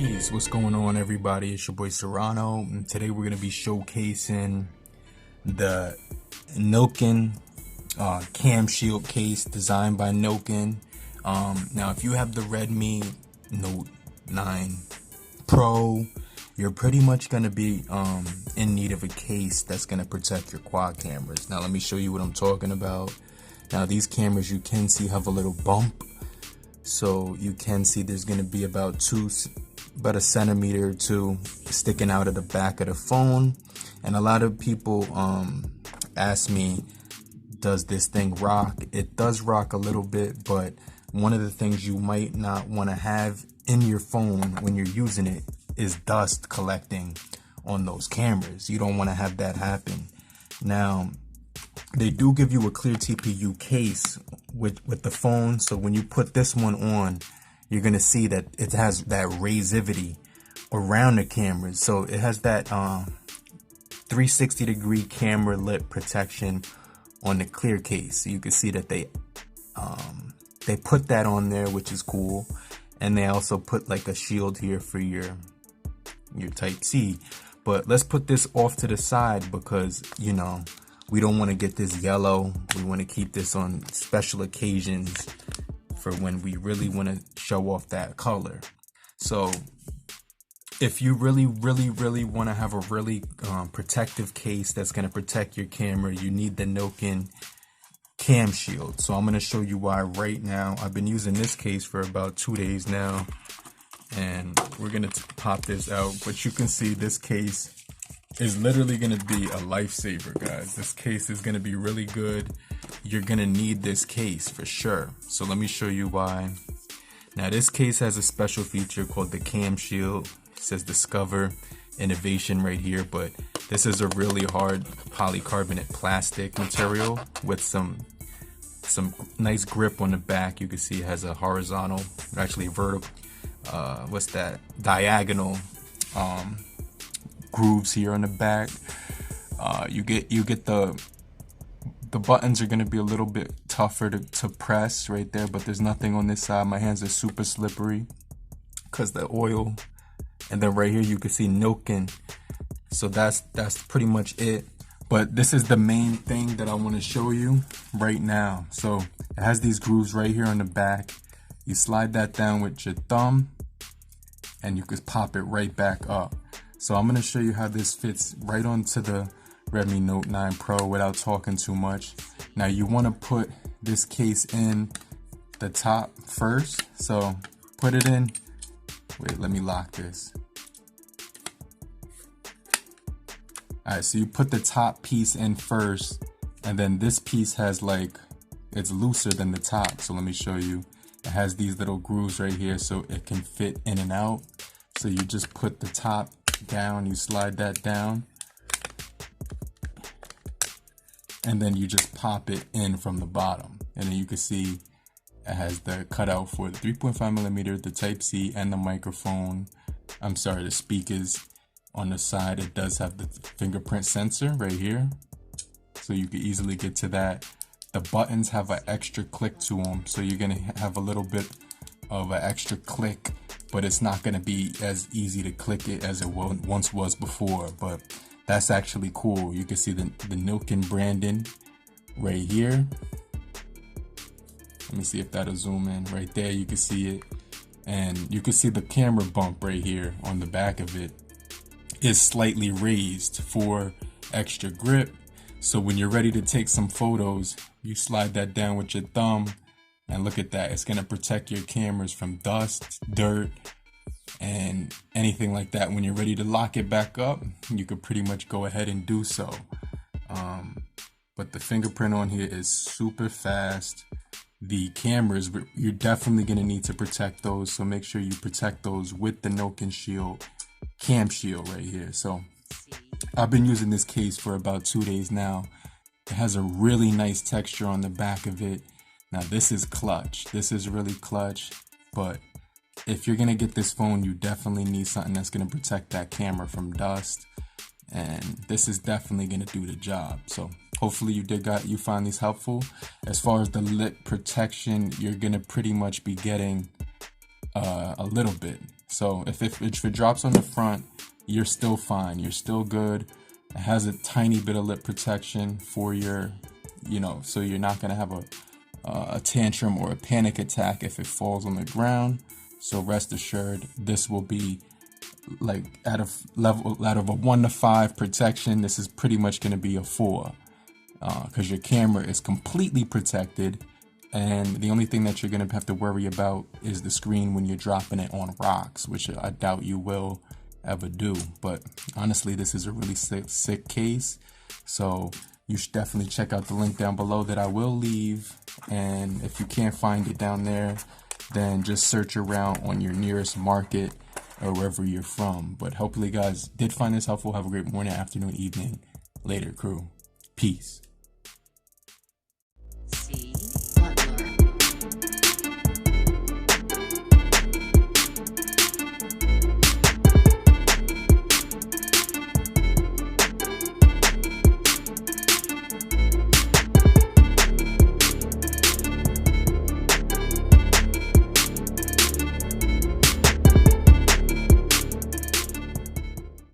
Peace, what's going on everybody? It's your boy Serrano, and today we're going to be showcasing the Nillkin CamShield case designed by Nillkin. Now if you have the Redmi Note 9 Pro, you're pretty much going to be in need of a case that's going to protect your quad cameras. Now let me show you what I'm talking about. Now these cameras, you can see, have a little bump. So you can see there's going to be about a centimeter or two sticking out of the back of the phone. And a lot of people ask me, does this thing rock? It does rock a little bit, but one of the things you might not want to have in your phone when you're using it is dust collecting on those cameras. You don't want to have that happen. Now, they do give you a clear TPU case with the phone, so when you put this one on, you're gonna see that it has that razivity around the cameras. So it has that 360-degree camera lip protection on the clear case. So you can see that they put that on there, which is cool, and they also put like a shield here for your Type-C. But let's put this off to the side because, you know, we don't want to get this yellow. We want to keep this on special occasions for when we really want to show off that color. So if you really want to have a really protective case that's going to protect your camera, you need the Nillkin CamShield. So I'm going to show you why right now. I've been using this case for about 2 days now, and we're going to pop this out. But you can see this case is literally going to be a lifesaver, guys. This case is going to be really good. You're going to need this case for sure. So let me show you why. Now this case has a special feature called the CamShield. It says Discover Innovation right here, but this is a really hard polycarbonate plastic material with some nice grip on the back. You can see it has a horizontal, actually vertical, diagonal grooves here on the back. You get the buttons are going to be a little bit tougher to press right there, but there's nothing on this side. My hands are super slippery because the oil. And then right here you can see Nillkin. So that's pretty much it. But this is the main thing that I want to show you right now. So it has these grooves right here on the back. You slide that down with your thumb and you can pop it right back up. So I'm going to show you how this fits right onto the Redmi Note 9 Pro without talking too much. Now you want to put this case in the top first. So put it in. Wait, let me lock this. Alright, so you put the top piece in first, and then this piece has it's looser than the top. So let me show you. It has these little grooves right here so it can fit in and out. So you just put the top down, you slide that down, and then you just pop it in from the bottom, and then you can see it has the cutout for the 3.5mm, the Type-C, and the microphone. I'm sorry, the speakers on the side. It does have the fingerprint sensor right here, so you can easily get to that. The buttons have an extra click to them, so you're gonna have a little bit of an extra click, but it's not gonna be as easy to click it as it once was before. But that's actually cool. You can see the Nillkin branding right here. Let me see if that'll zoom in. Right there, you can see it. And you can see the camera bump right here on the back of it is slightly raised for extra grip. So when you're ready to take some photos, you slide that down with your thumb, and look at that. It's gonna protect your cameras from dust, dirt, and anything like that. When you're ready to lock it back up, you could pretty much go ahead and do so. But the fingerprint on here is super fast. The cameras, you're definitely going to need to protect those, so make sure you protect those with the Nillkin CamShield right here. So I've been using this case for about 2 days now. It has a really nice texture on the back of it. Now this is clutch. This is really clutch, but if you're going to get this phone, you definitely need something that's going to protect that camera from dust, and this is definitely going to do the job. So hopefully you find these helpful. As far as the lip protection, you're going to pretty much be getting a little bit. So if it drops on the front, you're still fine. You're still good. It has a tiny bit of lip protection for your, so you're not going to have a tantrum or a panic attack if it falls on the ground. So rest assured, this will be like out of a 1 to 5 protection. This is pretty much going to be a 4 because your camera is completely protected. And the only thing that you're going to have to worry about is the screen when you're dropping it on rocks, which I doubt you will ever do. But honestly, this is a really sick case. So you should definitely check out the link down below that I will leave. And if you can't find it down there, then just search around on your nearest market or wherever you're from. But hopefully you guys did find this helpful. Have a great morning, afternoon, evening. Later, crew. Peace.